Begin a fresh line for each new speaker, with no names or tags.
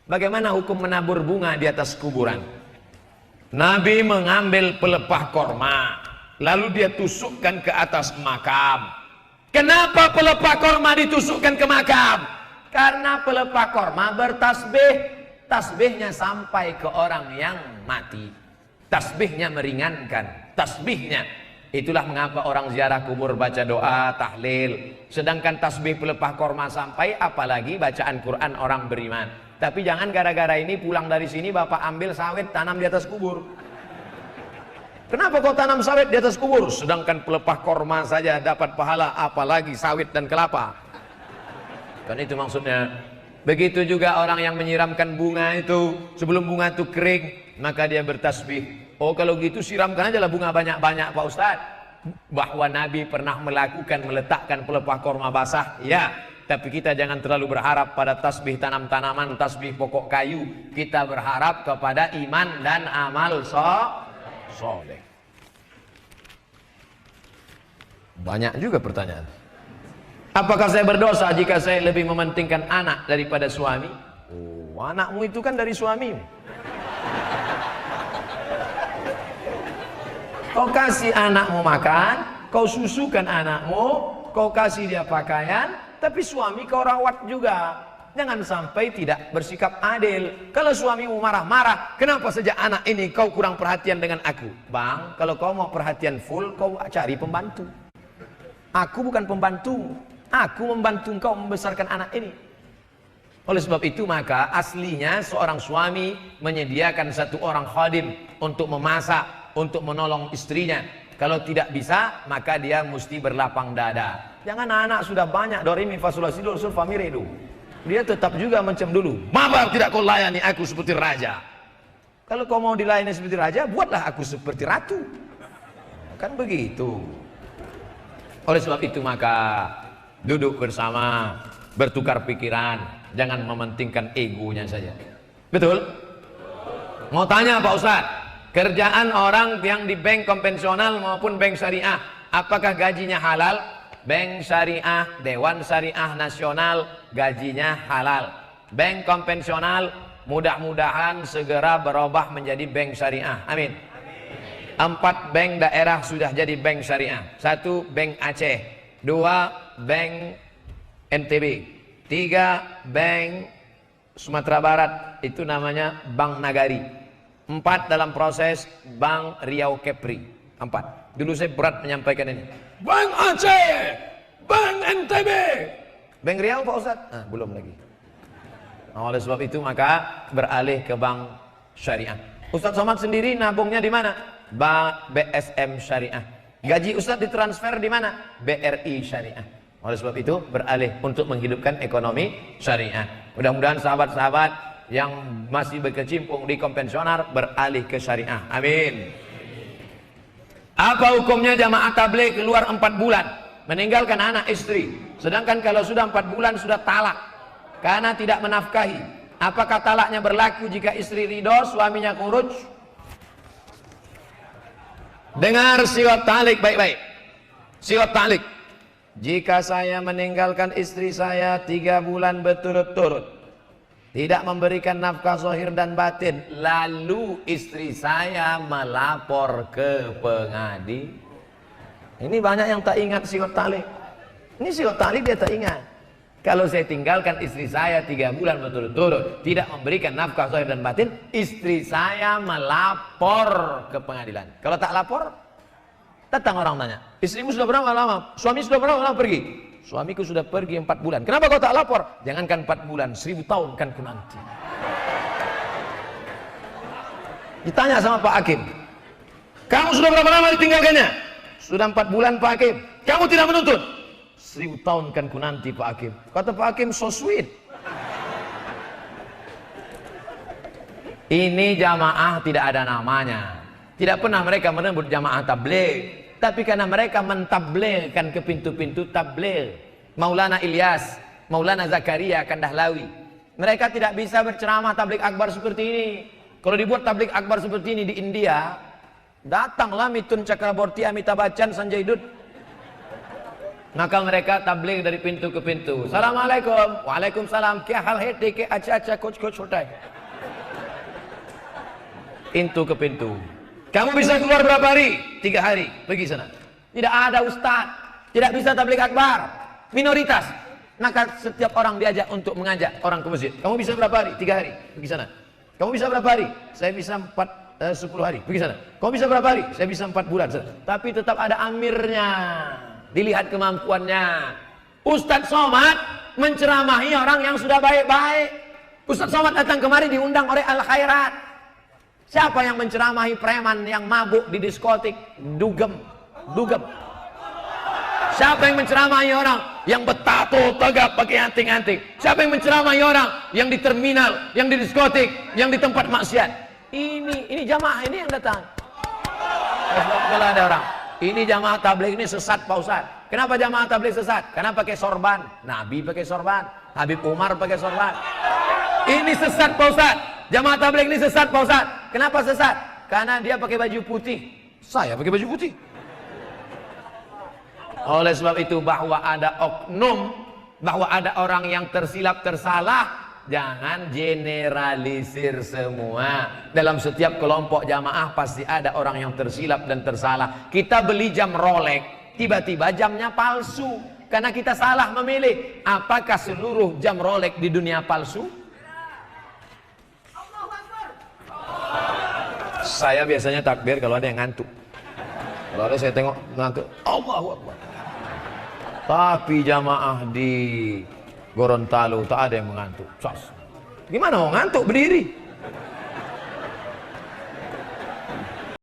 Bagaimana hukum menabur bunga di atas kuburan? Nabi mengambil pelepah korma, lalu dia tusukkan ke atas makam. Kenapa pelepah korma ditusukkan ke makam? Karena pelepah korma bertasbih. Tasbihnya sampai ke orang yang mati. Tasbihnya meringankan. Tasbihnya. Itulah mengapa orang ziarah kubur baca doa, tahlil. Sedangkan tasbih pelepah korma sampai, apalagi bacaan Quran orang beriman. Tapi jangan gara-gara ini pulang dari sini bapak ambil sawit tanam di atas kubur. Kenapa kau tanam sawit di atas kubur? Sedangkan pelepah korma saja dapat pahala, apalagi sawit dan kelapa. Kan itu maksudnya. Begitu juga orang yang menyiramkan bunga itu, sebelum bunga itu kering, maka dia bertasbih. Oh kalau gitu siramkan aja lah bunga banyak-banyak Pak Ustadz. Bahwa Nabi pernah meletakkan pelepah korma basah, ya. Tapi kita jangan terlalu berharap pada tasbih tanam-tanaman, tasbih pokok kayu. Kita berharap kepada iman dan amal soleh. Banyak juga pertanyaan. Apakah saya berdosa jika saya lebih mementingkan anak daripada suami? Oh, anakmu itu kan dari suamimu. Kau kasih anakmu makan, kau susukan anakmu, kau kasih dia pakaian, tapi suami kau rawat juga. Jangan sampai tidak bersikap adil. Kalau suamimu marah-marah, kenapa sejak anak ini kau kurang perhatian dengan aku? Bang, kalau kau mau perhatian full, kau cari pembantu. Aku bukan pembantu. Aku membantu engkau membesarkan anak ini. Oleh sebab itu maka aslinya seorang suami menyediakan satu orang khadim untuk memasak, untuk menolong istrinya. Kalau tidak bisa maka dia mesti berlapang dada. Jangan anak sudah banyak do re mi fa sol la si do sol fa mi re do. Dia tetap juga macam dulu. Mengapa tidak kau layani aku seperti raja? Kalau kau mau dilayani seperti raja, buatlah aku seperti ratu. Kan begitu. Oleh sebab itu maka duduk bersama, bertukar pikiran, jangan mementingkan egonya saja. Betul? Mau tanya Pak Ustadz, kerjaan orang yang di bank konvensional maupun bank syariah, apakah gajinya halal? Bank syariah, Dewan Syariah Nasional gajinya halal. Bank konvensional mudah-mudahan segera berubah menjadi bank syariah. Amin. 4 bank daerah sudah jadi bank syariah. 1 bank Aceh, 2 bank NTB, 3 bank Sumatera Barat, itu namanya Bank Nagari, 4 dalam proses Bank Riau Kepri. 4. Dulu saya berat menyampaikan ini. Bank Aceh, Bank NTB, Bank Riau Pak Ustadz? Belum lagi. Oleh sebab itu maka beralih ke bank syariah. Ustadz Somad sendiri nabungnya di mana? BSM Syariah. Gaji Ustadz ditransfer di mana? BRI Syariah. Oleh sebab itu beralih untuk menghidupkan ekonomi syariah. Mudah-mudahan sahabat-sahabat yang masih berkecimpung di konvensional beralih ke syariah. Amin. Apa hukumnya jamaah tabligh keluar 4 bulan meninggalkan anak istri, sedangkan kalau sudah 4 bulan sudah talak karena tidak menafkahi? Apakah talaknya berlaku jika istri ridho, suaminya khuruj? Dengar siwat talik baik-baik. Siwat talik. Jika saya meninggalkan istri saya 3 bulan berturut-turut, tidak memberikan nafkah zahir dan batin, lalu istri saya melapor ke pengadilan. Ini banyak yang tak ingat siwat talik. Ini siwat talik dia tak ingat. Kalau saya tinggalkan istri saya 3 bulan berturut-turut, tidak memberikan nafkah zahir dan batin, istri saya melapor ke pengadilan. Kalau tak lapor, datang orang tanya, istrimu sudah berapa lama? Suami sudah berapa lama pergi? Suamiku sudah pergi 4 bulan. Kenapa kau tak lapor? Jangankan 4 bulan, 1000 tahun kan ku nanti. Ditanya sama Pak Hakim, kamu sudah berapa lama ditinggalkannya? Sudah 4 bulan Pak Hakim. Kamu tidak menuntut? 1000 tahun kan ku nanti Pak Hakim. Kata Pak Hakim, so sweet. Ini jamaah tidak ada namanya. Tidak pernah mereka menyebut jamaah tabligh, tapi karena mereka mentabligkan ke pintu-pintu tabligh. Maulana Ilyas, Maulana Zakaria Kandahlawi, mereka tidak bisa berceramah tabligh akbar seperti ini. Kalau dibuat tabligh akbar seperti ini di India, datanglah Mithun Chakraborty, Amitabh Bachchan, Sanjay Dutt. Maka mereka tabligh dari pintu ke pintu. Assalamualaikum. Waalaikumsalam. Kya hal hai? Ke acha coach hotai. Pintu ke pintu. Kamu bisa keluar berapa hari? 3 hari. Pergi sana. Tidak ada ustaz. Tidak bisa tabligh akbar. Minoritas. Maka setiap orang diajak untuk mengajak orang ke masjid. Kamu bisa berapa hari? 3 hari. Pergi sana. Kamu bisa berapa hari? Saya bisa 10 hari. Pergi sana. Kamu bisa berapa hari? Saya bisa 4 bulan. Tapi tetap ada amirnya. Dilihat kemampuannya. Ustadz Somad menceramahi orang yang sudah baik-baik. Ustadz Somad datang kemari diundang oleh Al Khairat. Siapa yang menceramahi preman yang mabuk di diskotik? Dugem. Siapa yang menceramahi orang yang betato tegap pakai anting-anting? Siapa yang menceramahi orang yang di terminal, yang di diskotik, yang di tempat maksiat? Ini jamaah ini yang datang. Kalau ada orang, ini jamaah tabligh ini sesat Pak Ustaz. Kenapa jamaah tabligh sesat? Karena pakai sorban. Nabi pakai sorban, Habib Umar pakai sorban. Ini sesat Pak Ustaz. Jamaah tabligh ini sesat Pak Ustaz. Kenapa sesat? Karena dia pakai baju putih. Saya pakai baju putih. Oleh sebab itu bahwa ada oknum, bahwa ada orang yang tersilap tersalah, jangan generalisir semua. Dalam setiap kelompok jamaah pasti ada orang yang tersilap dan tersalah. Kita beli jam Rolex, tiba-tiba jamnya palsu karena kita salah memilih. Apakah seluruh jam Rolex di dunia palsu? Saya biasanya takbir kalau ada yang ngantuk. Kalau ada saya tengok ngantuk, Allahu Akbar. Tapi jamaah di Gorontalo tak ada yang mengantuk. Gimana mau ngantuk berdiri?